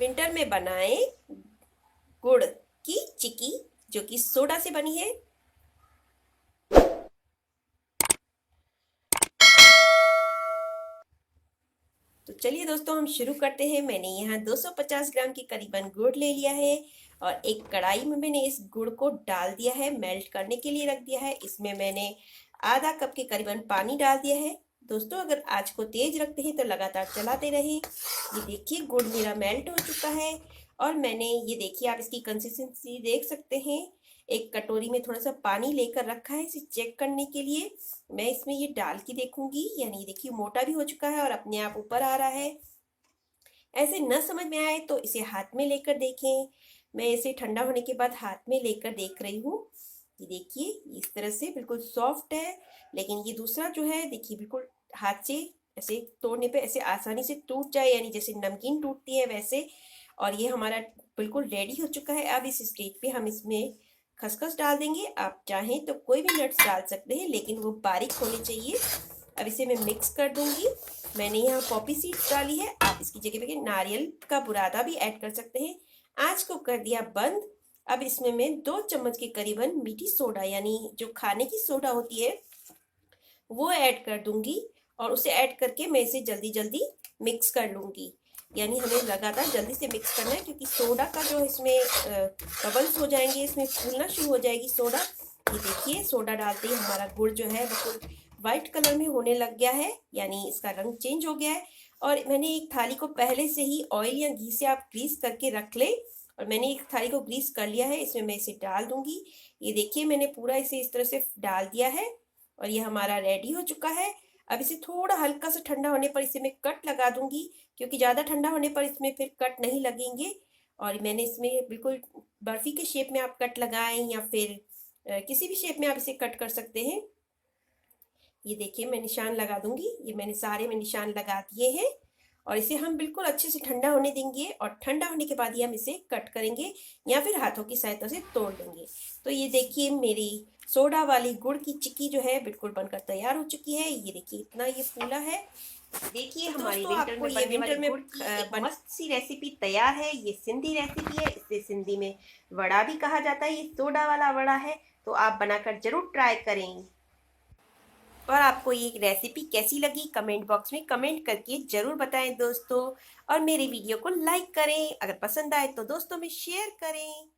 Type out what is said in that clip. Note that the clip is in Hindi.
विंटर में बनाएं गुड़ की चिक्की जो कि सोडा से बनी है। तो चलिए दोस्तों हम शुरू करते हैं। मैंने यहाँ 250 ग्राम के करीबन गुड़ ले लिया है और एक कढ़ाई में मैंने इस गुड़ को डाल दिया है, मेल्ट करने के लिए रख दिया है। इसमें मैंने आधा कप के करीबन पानी डाल दिया है। दोस्तों अगर आंच को तेज रखते हैं तो लगातार चलाते रहें। ये देखिए गुड़ मेरा मेल्ट हो चुका है और मैंने ये देखिए आप इसकी कंसिस्टेंसी देख सकते हैं। एक कटोरी में थोड़ा सा पानी लेकर रखा है इसे चेक करने के लिए। मैं इसमें ये डाल के देखूंगी, यानी देखिए मोटा भी हो चुका है और अपने आप ऊपर आ रहा है। ऐसे न समझ में आए तो इसे हाथ में लेकर देखें। मैं इसे ठंडा होने के बाद हाथ में लेकर देख रही हूँ। ये देखिए इस तरह से बिल्कुल सॉफ्ट है, लेकिन ये दूसरा जो है देखिए बिल्कुल हाथ से ऐसे तोड़ने पे ऐसे आसानी से टूट जाए, यानी जैसे नमकीन टूटती है वैसे। और ये हमारा बिल्कुल रेडी हो चुका है। अब इस स्टेज पे हम इसमें खसखस डाल देंगे। आप चाहें तो कोई भी नट्स डाल सकते हैं, लेकिन वो बारीक होने चाहिए। अब इसे मैं मिक्स कर दूंगी। मैंने यहाँ पॉपी सीड्स डाली है, आप इसकी जगह पे नारियल का बुरादा भी ऐड कर सकते हैं। आँच को कर दिया बंद। अब इसमें मैं 2 चम्मच के करीबन मीठी सोडा यानी जो खाने की सोडा होती है वो ऐड कर दूंगी और उसे ऐड करके मैं इसे जल्दी जल्दी मिक्स कर लूंगी। यानी हमें लगातार जल्दी से मिक्स करना है, क्योंकि सोडा का जो इसमें बबल्स हो जाएंगे, इसमें फूलना शुरू हो जाएगी सोडा। ये देखिए सोडा डालते ही हमारा गुड़ जो है बिल्कुल वाइट कलर में होने लग गया है, यानी इसका रंग चेंज हो गया है। और मैंने एक थाली को पहले से ही ऑयल या घी से आप ग्रीस करके रख ले, और मैंने एक थाली को ग्रीस कर लिया है। इसमें मैं इसे डाल दूंगी। ये देखिए मैंने पूरा इसे इस तरह से डाल दिया है और ये हमारा रेडी हो चुका है। अब इसे थोड़ा हल्का सा ठंडा होने पर इसे मैं कट लगा दूंगी, क्योंकि ज़्यादा ठंडा होने पर इसमें फिर कट नहीं लगेंगे। और मैंने इसमें बिल्कुल बर्फी के शेप में आप कट लगाएं या फिर किसी भी शेप में आप इसे कट कर सकते हैं। ये देखिए मैं निशान लगा दूंगी। ये मैंने सारे में निशान लगा दिए हैं और इसे हम बिल्कुल अच्छे से ठंडा होने देंगे और ठंडा होने के बाद ही हम इसे कट करेंगे या फिर हाथों की सहायता से तोड़ लेंगे। तो ये देखिए मेरी सोडा वाली गुड़ की चिक्की जो है बिल्कुल बनकर तैयार हो चुकी है। ये देखिए इतना ये फूला है। देखिए हमारी विंटर में बनने वाली गुड़ की एक मस्त सी रेसिपी तैयार है। ये सिंधी रेसिपी है, इसे सिंधी में वड़ा भी कहा जाता है। ये सोडा वाला वड़ा है, तो आप बनाकर जरूर ट्राई करें। और आपको ये रेसिपी कैसी लगी कमेंट बॉक्स में कमेंट करके ज़रूर बताएं दोस्तों। और मेरे वीडियो को लाइक करें, अगर पसंद आए तो दोस्तों में शेयर करें।